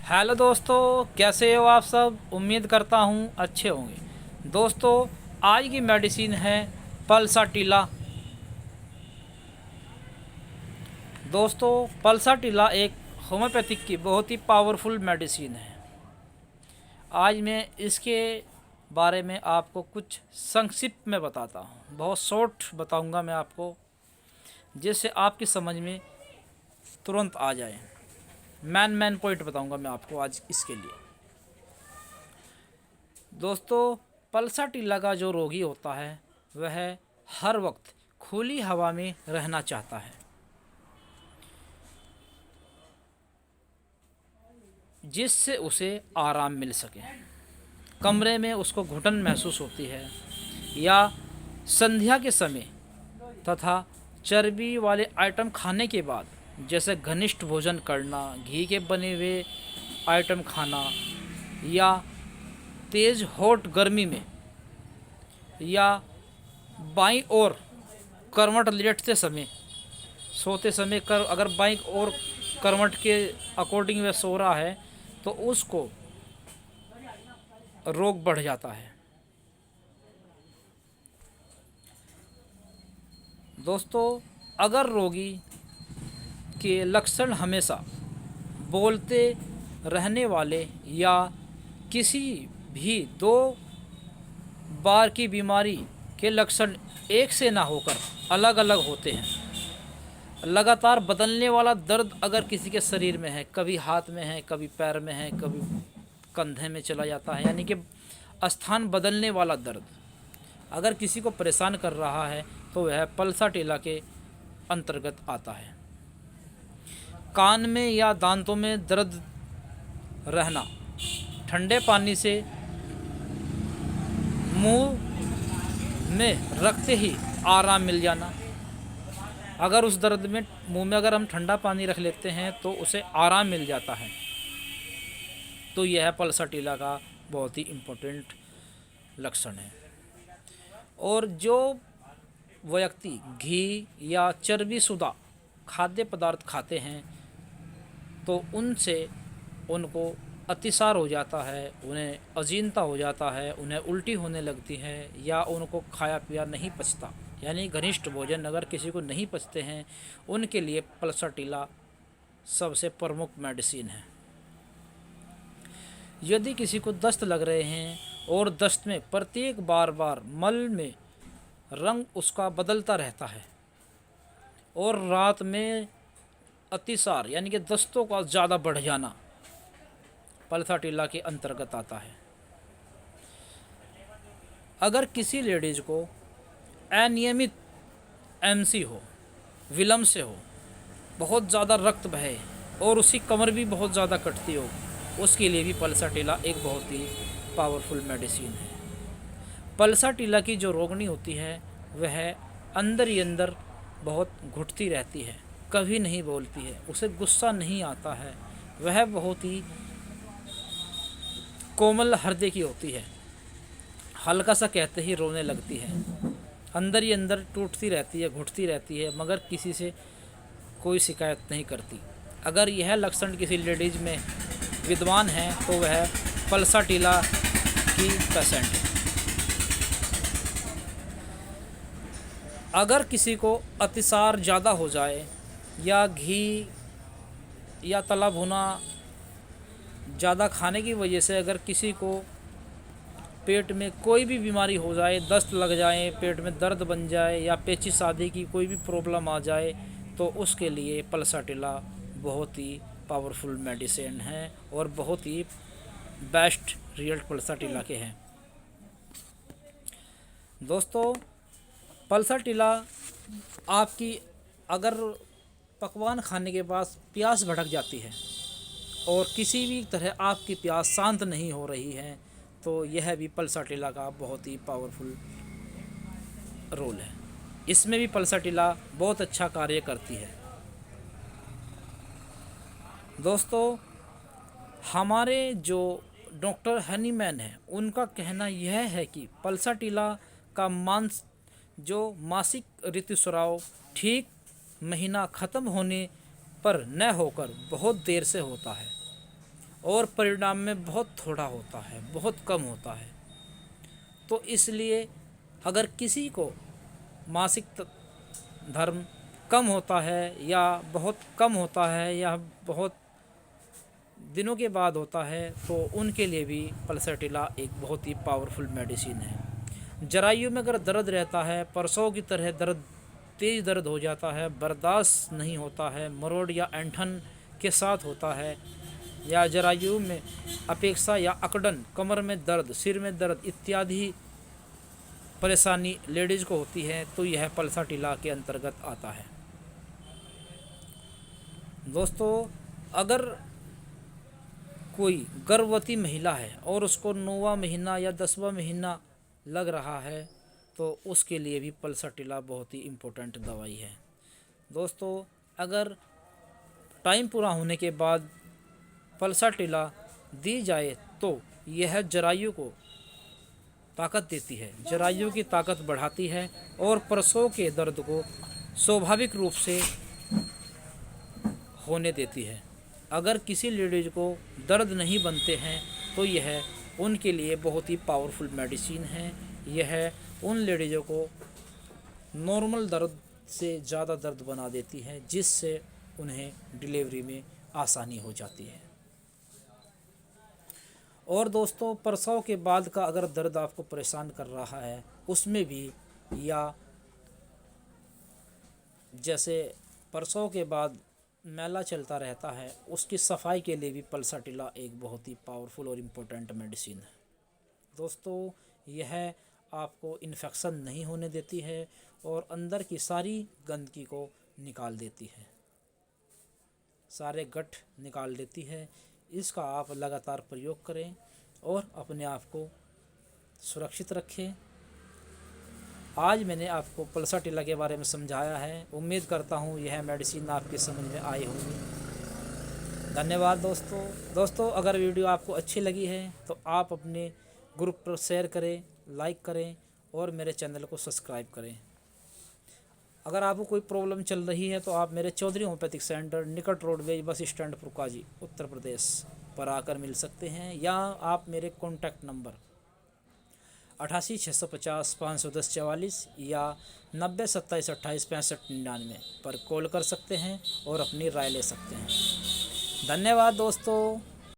Hello दोस्तों, कैसे हो आप सब। उम्मीद करता हूँ अच्छे होंगे। दोस्तों, आज की मेडिसिन है पल्साटिला। दोस्तों, पल्साटिला एक होम्योपैथिक की बहुत ही पावरफुल मेडिसिन है। आज मैं इसके बारे में आपको कुछ संक्षिप्त में बताता हूँ। बहुत शॉर्ट बताऊँगा मैं आपको, जिससे आपकी समझ में तुरंत आ जाए। मैन पॉइंट बताऊँगा मैं आपको आज इसके लिए। दोस्तों, पल्साटिला का जो रोगी होता है वह हर वक्त खुली हवा में रहना चाहता है, जिससे उसे आराम मिल सके। कमरे में उसको घुटन महसूस होती है या संध्या के समय तथा चर्बी वाले आइटम खाने के बाद, जैसे घनिष्ठ भोजन करना, घी के बने हुए आइटम खाना, या तेज़ हॉट गर्मी में, या बाईं ओर करवट लेटते समय, सोते समय कर अगर बाईं ओर करवट के अकॉर्डिंग वह सो रहा है तो उसको रोग बढ़ जाता है। दोस्तों, अगर रोगी के लक्षण हमेशा बोलते रहने वाले या किसी भी दो बार की बीमारी के लक्षण एक से ना होकर अलग अलग होते हैं, लगातार बदलने वाला दर्द अगर किसी के शरीर में है, कभी हाथ में है, कभी पैर में है, कभी कंधे में चला जाता है, यानी कि स्थान बदलने वाला दर्द अगर किसी को परेशान कर रहा है तो वह पल्साटिला के अंतर्गत आता है। कान में या दांतों में दर्द रहना, ठंडे पानी से मुंह में रखते ही आराम मिल जाना। अगर उस दर्द में मुंह में अगर हम ठंडा पानी रख लेते हैं तो उसे आराम मिल जाता है। तो यह पल्साटिला का बहुत ही इम्पोर्टेंट लक्षण है। और जो व्यक्ति घी या चर्बी शुदा खाद्य पदार्थ खाते हैं तो उनसे उनको अतिसार हो जाता है, उन्हें अजीनता हो जाता है, उन्हें उल्टी होने लगती है, या उनको खाया पिया नहीं पचता, यानी घनिष्ठ भोजन अगर किसी को नहीं पचते हैं, उनके लिए पल्साटिला सबसे प्रमुख मेडिसिन है। यदि किसी को दस्त लग रहे हैं और दस्त में प्रत्येक बार मल में रंग उसका बदलता रहता है और रात में अतिसार यानी कि दस्तों का ज़्यादा बढ़ जाना, पल्साटिला के अंतर्गत आता है। अगर किसी लेडीज़ को अनियमित एमसी हो, विलम्ब से हो, बहुत ज़्यादा रक्त बहे और उसकी कमर भी बहुत ज़्यादा कटती हो, उसके लिए भी पल्साटिला एक बहुत ही पावरफुल मेडिसिन है। पल्साटिला की जो रोगनी होती है वह अंदर ही अंदर बहुत घुटती रहती है, कभी नहीं बोलती है, उसे गुस्सा नहीं आता है, वह बहुत ही कोमल हृदय की होती है, हल्का सा कहते ही रोने लगती है, अंदर ही अंदर टूटती रहती है, घुटती रहती है, मगर किसी से कोई शिकायत नहीं करती। अगर यह लक्षण किसी लेडीज़ में विद्वान है तो वह पल्साटिला की पेशेंट है। अगर किसी को अतिसार ज़्यादा हो जाए या घी या तला भुना ज़्यादा खाने की वजह से अगर किसी को पेट में कोई भी बीमारी हो जाए, दस्त लग जाए, पेट में दर्द बन जाए, या पेचिश आदि की कोई भी प्रॉब्लम आ जाए, तो उसके लिए पल्साटिला बहुत ही पावरफुल मेडिसिन है और बहुत ही बेस्ट रिजल्ट पल्साटिला के हैं। दोस्तों, पल्साटिला आपकी अगर पकवान खाने के बाद प्यास भड़क जाती है और किसी भी तरह आपकी प्यास शांत नहीं हो रही है तो यह भी पल्साटिला का बहुत ही पावरफुल रोल है। इसमें भी पल्साटिला बहुत अच्छा कार्य करती है। दोस्तों, हमारे जो डॉक्टर हनीमैन हैं उनका कहना यह है कि पल्साटिला का मासिक ऋतुस्राव ठीक महीना ख़त्म होने पर न होकर बहुत देर से होता है और परिणाम में बहुत थोड़ा होता है, बहुत कम होता है। तो इसलिए अगर किसी को मासिक धर्म कम होता है या बहुत कम होता है या बहुत दिनों के बाद होता है, तो उनके लिए भी पल्सरटिला एक बहुत ही पावरफुल मेडिसिन है। जरायु में अगर दर्द रहता है, परसों की तरह दर्द, तेज़ दर्द हो जाता है, बर्दाश्त नहीं होता है, मरोड़ या ऐंठन के साथ होता है, या जरायु में अपेक्षा या अकड़न, कमर में दर्द, सिर में दर्द इत्यादि परेशानी लेडीज़ को होती है, तो यह पल्सरटिला के अंतर्गत आता है। दोस्तों, अगर कोई गर्भवती महिला है और उसको 9वां महीना या 10वां महीना लग रहा है, तो उसके लिए भी पल्सरटिला बहुत ही इम्पोर्टेंट दवाई है। दोस्तों, अगर टाइम पूरा होने के बाद पल्सरटिला दी जाए तो यह जरायु को ताकत देती है, जरायु की ताकत बढ़ाती है और प्रसव के दर्द को स्वाभाविक रूप से होने देती है। अगर किसी लेडीज को दर्द नहीं बनते हैं तो यह उनके लिए बहुत ही पावरफुल मेडिसिन है। यह उन लेडीज़ों को नॉर्मल दर्द से ज़्यादा दर्द बना देती है, जिससे उन्हें डिलीवरी में आसानी हो जाती है। और दोस्तों, प्रसव के बाद का अगर दर्द आपको परेशान कर रहा है, उसमें भी, या जैसे प्रसव के बाद मैला चलता रहता है, उसकी सफाई के लिए भी पल्सरटिला एक बहुत ही पावरफुल और इम्पोर्टेंट मेडिसिन है। दोस्तों, यह आपको इन्फेक्शन नहीं होने देती है और अंदर की सारी गंदगी को निकाल देती है, सारे गठ निकाल देती है। इसका आप लगातार प्रयोग करें और अपने आप को सुरक्षित रखें। आज मैंने आपको पल्सरटिला के बारे में समझाया है। उम्मीद करता हूँ यह मेडिसिन आपकी समझ में आई होगी। धन्यवाद दोस्तों, अगर वीडियो आपको अच्छी लगी है तो आप अपने ग्रुप पर शेयर करें, लाइक करें और मेरे चैनल को सब्सक्राइब करें। अगर आपको कोई प्रॉब्लम चल रही है तो आप मेरे चौधरी होम्योपैथिक सेंटर, निकट roadways bus stand, फुरकाजी, Uttar Pradesh पर आकर मिल सकते हैं, या आप मेरे कॉन्टैक्ट नंबर 88 650 510 44 या 90 27 28 65 99 पर कॉल कर सकते हैं और अपनी राय ले सकते हैं। धन्यवाद दोस्तों।